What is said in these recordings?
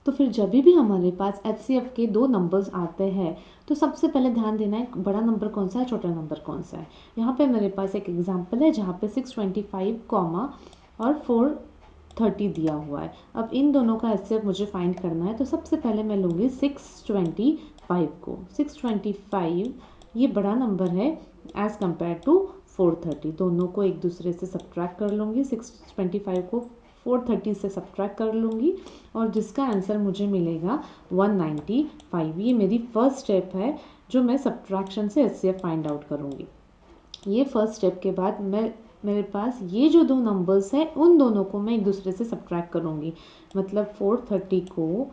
तो फिर जब भी हमारे पास HCF के दो नंबर्स आते हैं तो सबसे पहले ध्यान देना है बड़ा नंबर कौन सा है, छोटा नंबर कौन सा है। यहाँ पे मेरे पास एक एग्जांपल है जहाँ पे 625 कॉमा और 430 दिया हुआ है। अब इन दोनों का HCF मुझे फाइंड करना है, तो सबसे पहले मैं लूँगी 625 को। 625 ये बड़ा नंबर है एज़ कम्पेयर टू 430, दोनों को एक दूसरे से सब्ट्रैक्ट कर लूँगी। 625 को 430 से सब्ट्रैक्ट कर लूँगी और जिसका आंसर मुझे मिलेगा 195। ये मेरी फर्स्ट स्टेप है जो मैं सब्ट्रैक्शन से HCF फाइंड आउट करूँगी। ये फर्स्ट स्टेप के बाद मेरे पास ये जो दो नंबर्स हैं उन दोनों को मैं एक दूसरे से सब्ट्रैक्ट करूँगी। मतलब 430 को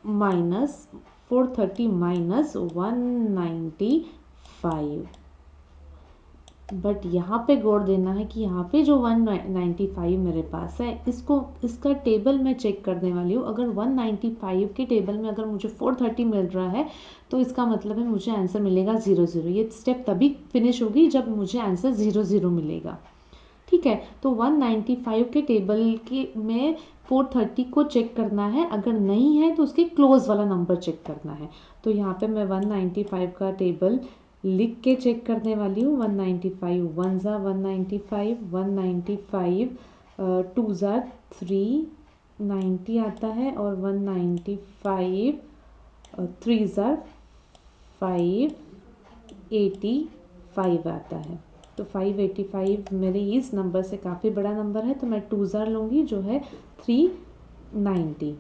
माइनस 430 माइनस 195। बट यहाँ पे गौर देना है कि यहाँ पे जो 195 मेरे पास है इसका टेबल मैं चेक करने वाली हूँ। अगर 195 के टेबल में अगर मुझे 430 मिल रहा है तो इसका मतलब है मुझे आंसर मिलेगा 00। ये स्टेप तभी फिनिश होगी जब मुझे आंसर 00 मिलेगा। ठीक है, तो 195 के टेबल के में 430 को चेक करना है, अगर नहीं है तो उसके क्लोज वाला नंबर चेक करना है। तो यहाँ पे मैं 195 का टेबल लिख के चेक करने वाली हूँ। 195 वन ज़ा 195, 195 टू ज़ा 390 आता है और 195 थ्री ज़ा 585 आता है। तो 585 मेरे इस नंबर से काफ़ी बड़ा नंबर है, तो मैं 2 ज़ार लूँगी जो है 390।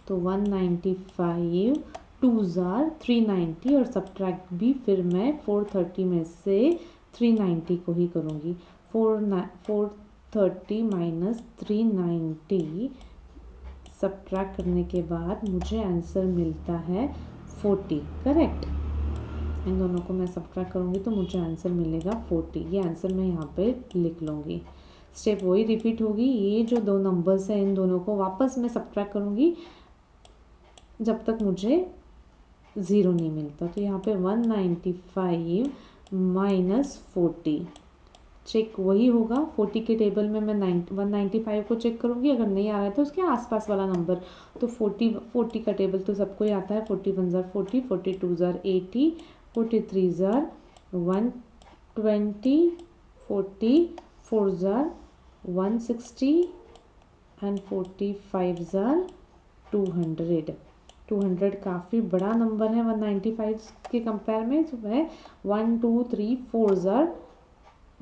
तो 195 2 ज़ार 390 और सब्ट्रैक्ट भी फिर मैं 430 में से 390 को ही करूँगी। 430 माइनस 390 सब्ट्रैक्ट करने के बाद मुझे आंसर मिलता है 40। करेक्ट, इन दोनों को मैं सब्ट्रैक्ट करूँगी तो मुझे आंसर मिलेगा 40। ये आंसर मैं यहाँ पे लिख लूँगी। स्टेप वही रिपीट होगी। ये जो दो नंबर्स हैं इन दोनों को वापस मैं सब्ट्रैक्ट करूँगी जब तक मुझे 0 नहीं मिलता। तो यहाँ पे 195 माइनस 40 चेक वही होगा। 40 के टेबल में मैं 195 को चेक करूँगी, अगर नहीं आ रहा है तो उसके आसपास वाला नंबर। तो 40 का टेबल तो सबको ही आता है। 41 ज़ार 40, 42 ज़ार 80, 43 ज़ार 120, 44 ज़ार 160 एंड 45 ज़ार 200। 200 काफ़ी बड़ा नंबर है 195 के कंपेयर में। तो मैं 1 2 3 4 ज़ार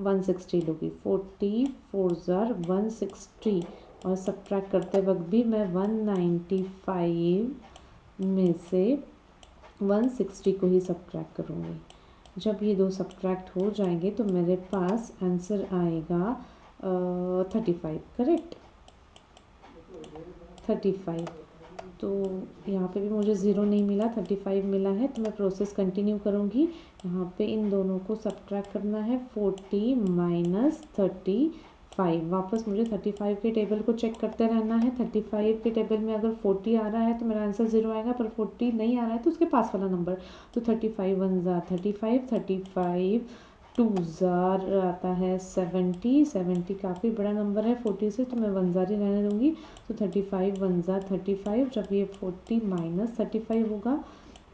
160 लूँगी। 44 ज़ार 160 और सब्ट्रैक्ट करते वक्त भी मैं 195 में से 160 को ही सब्ट्रैक्ट करूँगी। जब ये दो सब्ट्रैक्ट हो जाएंगे तो मेरे पास आंसर आएगा 35। करेक्ट, 35। तो यहाँ पे भी मुझे 0 नहीं मिला, 35 मिला है। तो मैं प्रोसेस कंटिन्यू करूँगी। यहाँ पे इन दोनों को सब्ट्रैक्ट करना है। 40 माइनस 35, वापस मुझे 35 के टेबल को चेक करते रहना है। 35 के टेबल में अगर 40 आ रहा है तो मेरा आंसर 0 आएगा, पर 40 नहीं आ रहा है तो उसके पास वाला नंबर। तो 35 वन ज़ा 35, 35 2 ज़ार आता है 70। 70 काफ़ी बड़ा नंबर है 40 से, तो मैं 1 ज़ार ही रहने दूँगी। तो 35 वन ज़ार 35। जब ये 40 माइनस 35 होगा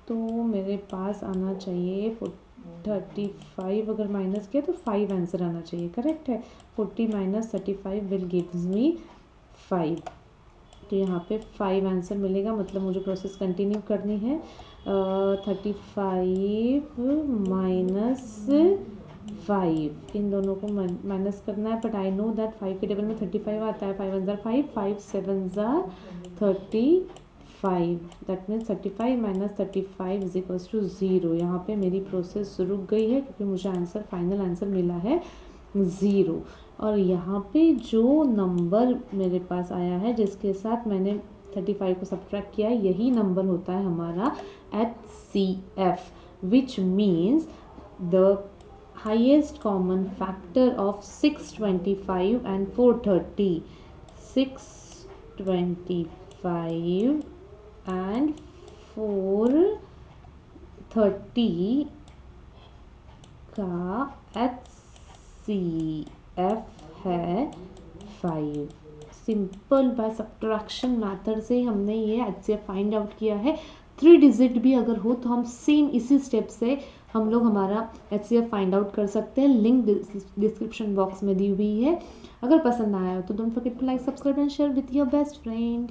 तो मेरे पास आना चाहिए 35। अगर माइनस किया तो 5 आंसर आना चाहिए। करेक्ट है। 40 माइनस 35 विल गिव्स मी 5। तो यहाँ पे 5 आंसर मिलेगा, मतलब मुझे प्रोसेस कंटिन्यू करनी है। 35 माइनस 5 इन दोनों को माइनस करना है, बट आई नो दैट 5 के टेबल में 35 आता है। 5 वन ज़ार 5, 5 7 ज़ार 35। That means 35 minus 35 is equals to 0। यहाँ पे मेरी प्रोसेस रुक गई है क्योंकि मुझे आंसर फाइनल आंसर मिला है 0। और यहाँ पे जो नंबर मेरे पास आया है जिसके साथ मैंने 35 को सब्ट्रैक्ट किया है, यही नंबर होता है हमारा HCF, which means the highest common factor of 625 and 430. 625 and 430 का HCF है 5। सिंपल बाय सब्ट्रैक्शन मेथड से हमने ये HCF फाइंड आउट किया है। 3 डिजिट भी अगर हो तो हम सेम इसी स्टेप से हम लोग हमारा HCF फाइंड आउट कर सकते हैं। लिंक डिस्क्रिप्शन बॉक्स में दी हुई है। अगर पसंद आया हो तो don't forget to like, subscribe and share with your best friend.